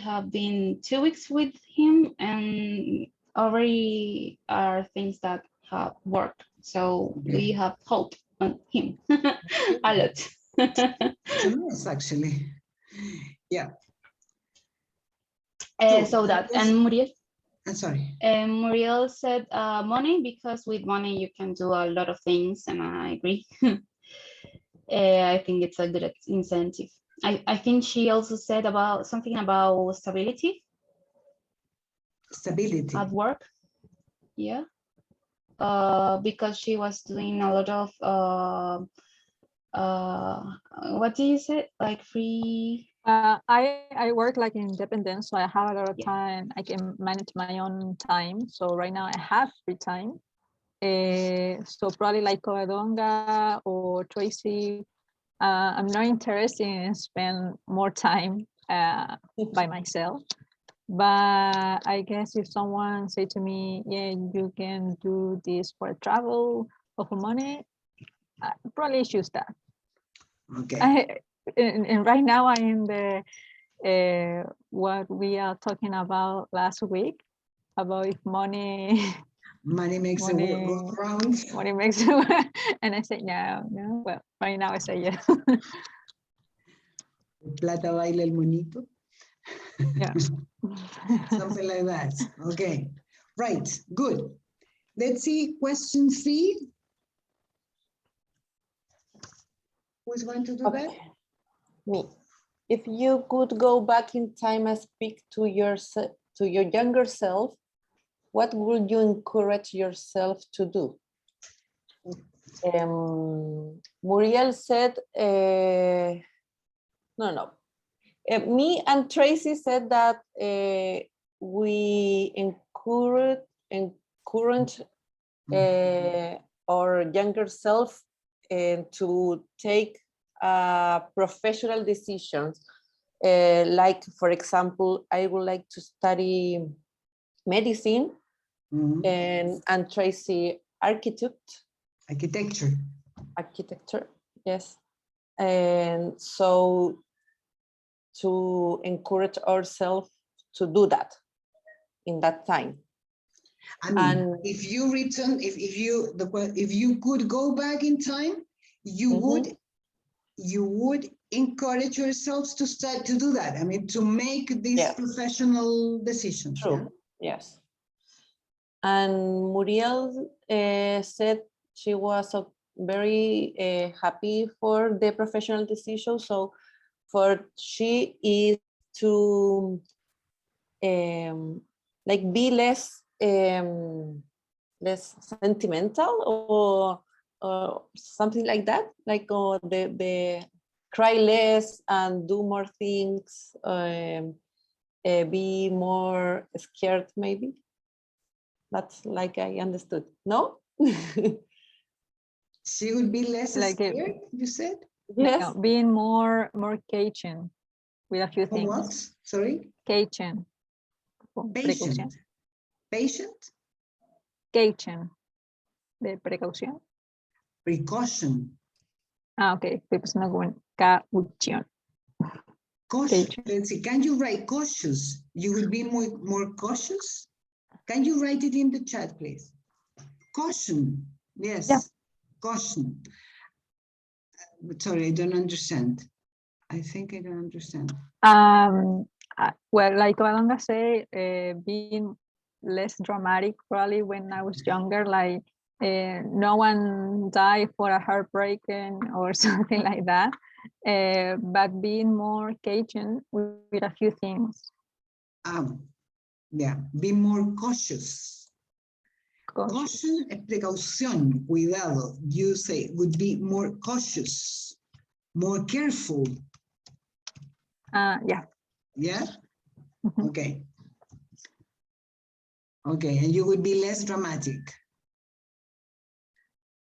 D: have been 2 weeks with him and already are things that have worked. So we have hope on him a lot.
A: Nice, actually. Yeah.
D: So that, and Muriel.
A: I'm sorry.
D: Muriel said money, because with money you can do a lot of things, and I agree. I think it's a good incentive. I think she also said about something about stability
A: Stability.
D: at work. Yeah. Because she was doing a lot of what do you say, like free?
C: I work like independent, so I have a lot of
D: Yeah.
C: time. I can manage my own time. So right now I have free time. So probably like Covadonga or Tracy, I'm not interested in spend more time by myself. But I guess if someone say to me, yeah, you can do this for travel or for money, I probably choose that.
A: Okay.
C: And right now I'm in the what we are talking about last week about if money
A: Money makes the world go round.
C: money makes it work. And I say no. Well, right now I say yes.
A: Plata baila el monito.
C: Yeah.
A: Something like that. Okay. Right. Good. Let's see question 3. Who's going to do that?
B: Okay. Me. If you could go back in time and speak to your younger self, what would you encourage yourself to do? Muriel said, no. Me and Tracy said that we encourage our younger self to take professional decisions. Like, for example, I would like to study medicine, and Tracy architecture, yes. And so to encourage ourselves to do that in that time.
A: I mean, if you could go back in time, you would encourage yourselves to start to do that. I mean, to make these professional decisions.
B: True. Yeah? Yes. And Muriel said she was very happy for the professional decision. So for she is to like be less sentimental or something like that, like the cry less and do more things, be more scared, maybe. That's like I understood. No?
A: She would be less
C: like
A: scared, you said?
C: Yes. No, being more Cajun with a few things.
A: What? Sorry?
C: Cajun.
A: Patient. Patient?
C: Cajun. De precaución.
A: Precaution.
C: Okay. Pues no con caution.
A: Cautious. Let's see. Can you write cautious? You would be more cautious? Can you write it in the chat, please? Caution. Yes. Yeah. Caution. Sorry, I don't understand. I think I don't understand.
C: Well, like Alonga say, being less dramatic probably when I was younger, like no one died for a heartbreak or something like that. But being more Cajun with a few things.
A: Yeah, be more cautious.
C: Cautious.
A: Caution es precaución, cuidado. You say would be more cautious, more careful.
C: Yeah.
A: Yeah?
C: Mhm.
A: Okay. Okay, and you would be less dramatic.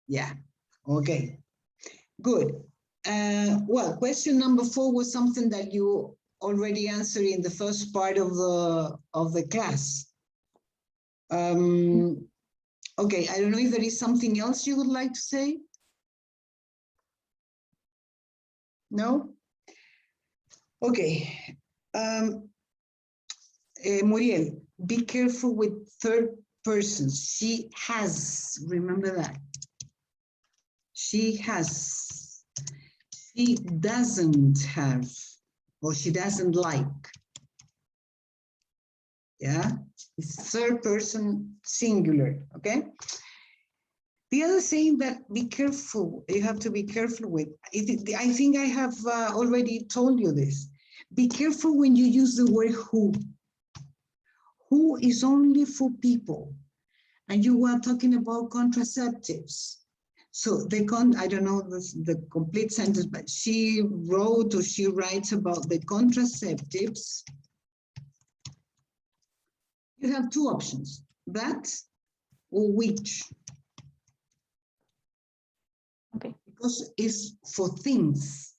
A: Yeah, okay, good. Well, question number 4 was something that you already answered in the first part of the class. Okay, I don't know if there is something else you would like to say. No? Okay. Muriel, be careful with third persons. She has, remember that. She has. She doesn't have, or she doesn't like. Yeah, it's third person singular, okay? The other thing that be careful, you have to be careful with, I think I have already told you this. Be careful when you use the word who. Who is only for people. And you were talking about contraceptives. So I don't know the complete sentence, but she wrote or she writes about the contraceptives. You have two options, that or which.
C: Okay.
A: Because it's for things,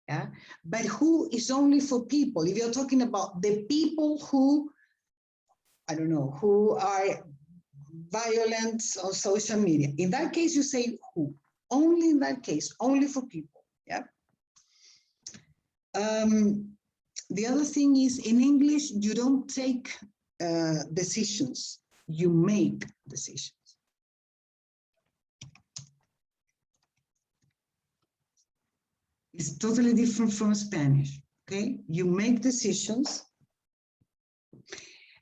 A: yeah? But who is only for people. If you're talking about the people who, I don't know, who are violent on social media. In that case, you say who. Only in that case, only for people, yeah? The other thing is, in English, you don't take decisions, you make decisions. It's totally different from Spanish, okay? You make decisions.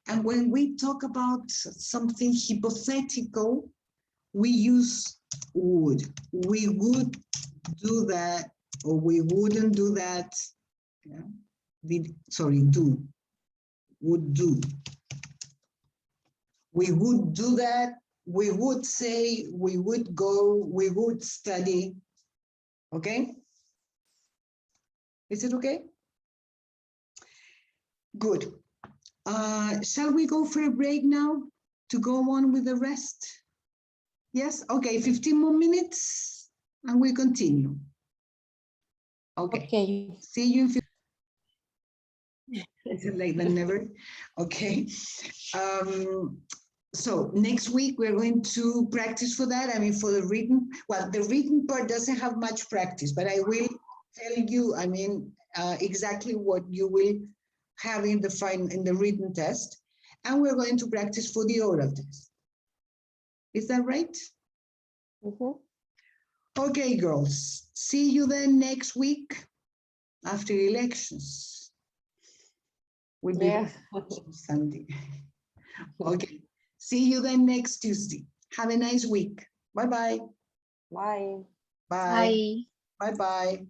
A: And when we talk about something hypothetical, we use would. We would do that, or we wouldn't do that. Yeah? Do. Would do. We would do that. We would say, we would go, we would study. Okay? Is it okay? Good. Shall we go for a break now to go on with the rest? Yes? Okay, 15 more minutes and we continue. Okay.
B: Okay.
A: See you in 15 minutes. Later than never. Okay. So next week we're going to practice for that. I mean, for the written, well, the written part doesn't have much practice, but I will tell you, I mean, exactly what you will have in the written test, and we're going to practice for the oral test. Is that right?
B: Mm-hmm.
A: Okay, girls. See you then next week after elections. We'll be
B: Yeah.
A: Sunday. Okay. See you then next Tuesday. Have a nice week. Bye-bye.
B: Bye.
A: Bye.
D: Bye.
A: Bye-bye.